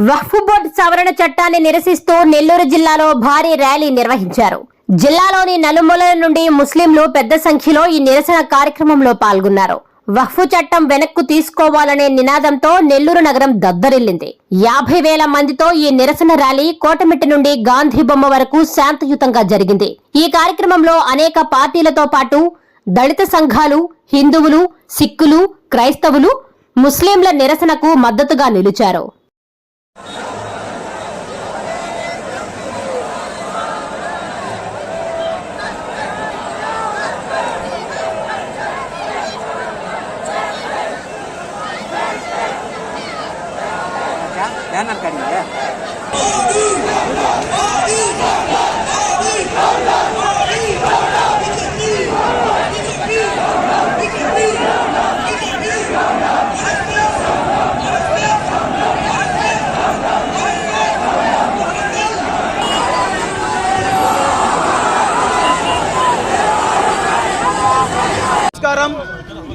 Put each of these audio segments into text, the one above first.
వక్ఫ్ board సవరణ చట్టాన్ని నిరసిస్తూ నెల్లూరు జిల్లాలో భారీ ర్యాలీ నిర్వహించారు. జిల్లాలోని నలుమూలల నుండి ముస్లింలు పెద్ద సంఖ్యలో ఈ నిరసన కార్యక్రమంలో పాల్గొన్నారు. వక్ఫ్ చట్టం వెనక్కు తీసుకోవాలనే నినాదంతో నెల్లూరు నగరం దద్దరిల్లింది. 50,000 మందితో ఈ నిరసన ర్యాలీ కోటమిట్టి నుండి గాంధీ బొమ్మ వరకు శాంతియుతంగా జరిగింది. ఈ కార్యక్రమంలో అనేక పార్టీలతో పాటు దళిత సంఘాలు, హిందువులు, సిక్కులు, క్రైస్తవులు, ముస్లింల నిరసనకు మద్దతుగా నిలిచారు.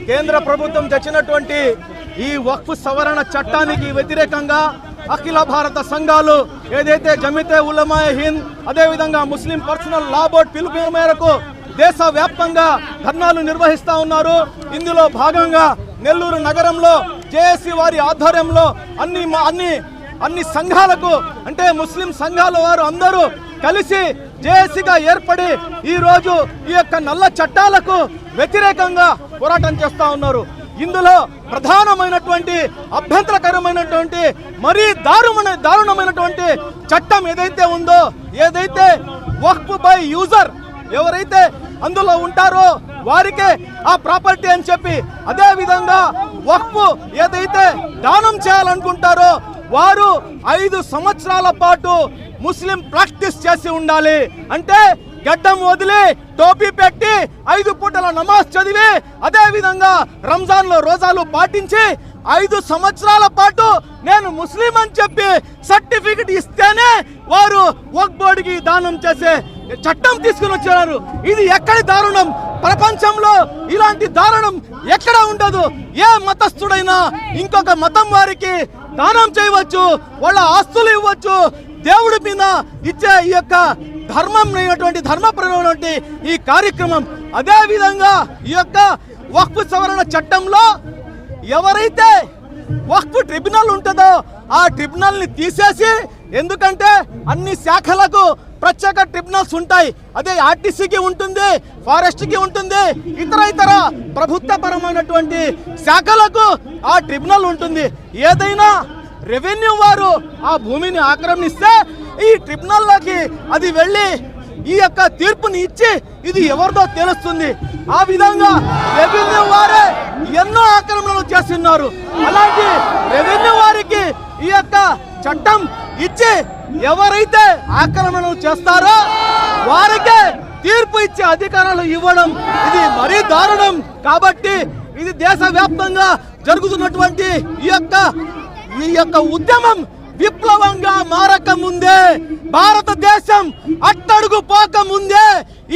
కేంద్ర ప్రభుత్వం తెచ్చినటువంటి ఈ వక్ఫ్ సవరణ చట్టానికి వ్యతిరేకంగా అఖిల భారత సంఘాలు ఏదైతే జమితే ఉలమాయే హింద్ అదేవిధంగా ముస్లిం పర్సనల్ లా బోర్డు పిలుపు మేరకు దేశవ్యాప్తంగా ధర్నాలు నిర్వహిస్తూ ఉన్నారు. ఇందులో భాగంగా నెల్లూరు నగరంలో జేఏసీ వారి ఆధ్వర్యంలో అన్ని సంఘాలకు అంటే ముస్లిం సంఘాల వారు అందరూ కలిసి జేఏసీగా ఏర్పడి ఈ రోజు ఈ యొక్క నల్ల చట్టాలకు వ్యతిరేకంగా పోరాటం చేస్తా ఉన్నారు. ఇందులో ప్రధానమైనటువంటి అభ్యంతరకరమైనటువంటి మరీ దారుణమైనటువంటి చట్టం ఏదైతే ఉందో, ఏదైతే వక్ఫ్ బై యూజర్ ఎవరైతే అందులో ఉంటారో వారికే ఆ ప్రాపర్టీ అని చెప్పి, అదే విధంగా వక్ఫ్ ఏదైతే దానం చేయాలనుకుంటారో వారు 5 సంవత్సరాల పాటు ముస్లిం ప్రాక్టీస్ చేసి ఉండాలి. అంటే గడ్డం వదిలి టోపీ పెట్టి 5 పూటల నమాజ్ చదివి అదే విధంగా రంజాన్ లో రోజాలు పాటించి 5 సంవత్సరాల పాటు నేను ముస్లిం అని చెప్పి సర్టిఫికెట్ ఇస్తేనే వారు వక్ఫ్ బోర్డుకి దానం చేసే చట్టం తీసుకుని వచ్చారు. ఇది ఎక్కడి దారుణం? ప్రపంచంలో ఇలాంటి దారుణం ఎక్కడ ఉండదు. ఏ మతస్థుడైనా ఇంకొక మతం వారికి దానం చేయవచ్చు, వాళ్ళ ఆస్తులు ఇవ్వచ్చు. దేవుడి మీద ఇచ్చే ఈ యొక్క ధర్మపరమైనటువంటి ఈ కార్యక్రమం. అదే విధంగా ఈ యొక్క వక్ఫ్ సవరణ చట్టంలో ఎవరైతే వక్ఫ్ ట్రిబ్యునల్ ఉంటుందో ఆ ట్రిబ్యునల్ ని తీసేసి, ఎందుకంటే అన్ని శాఖలకు ప్రత్యేక ట్రిబ్యునల్స్ ఉంటాయి. అదే ఆర్టీసీకి ఉంటుంది, ఫారెస్ట్ కి ఉంటుంది, ఇతర ప్రభుత్వపరమైనటువంటి శాఖలకు ఆ ట్రిబ్యునల్ ఉంటుంది. ఏదైనా రెవెన్యూ వారు ఆ భూమిని ఆక్రమిస్తే ఈ ట్రిబ్యునల్లోకి అది వెళ్ళి ఈ యొక్క తీర్పుని ఇచ్చి ఇది ఎవరిదో తెలుస్తుంది. ఆ విధంగా రెవెన్యూ వారే ఎన్నో ఆక్రమణలు చేస్తున్నారు. అలాంటి రెవెన్యూ వారికి ఈ యొక్క చట్టం ఇచ్చి ఎవరైతే ఆక్రమణలు చేస్తారో వారికే తీర్పు ఇచ్చే అధికారాలు ఇవ్వడం ఇది మరీ దారుణం. కాబట్టి ఇది దేశవ్యాప్తంగా జరుగుతున్నటువంటి ఈ యొక్క ఉద్యమం విప్లవంగా మారక ముందే, భారతదేశం అట్టడుగు పోక ముందే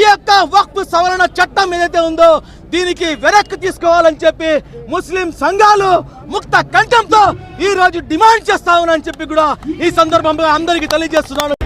ఈ యొక్క వక్ఫ్ సవరణ చట్టం ఏదైతే ఉందో దీనికి వెనక్కి తీసుకోవాలని చెప్పి ముస్లిం సంఘాలు ముక్త కంఠంతో ఈ రోజు డిమాండ్ చేస్తా ఉన్నారని చెప్పి కూడా ఈ సందర్భంగా అందరికీ తెలియజేస్తున్నాను.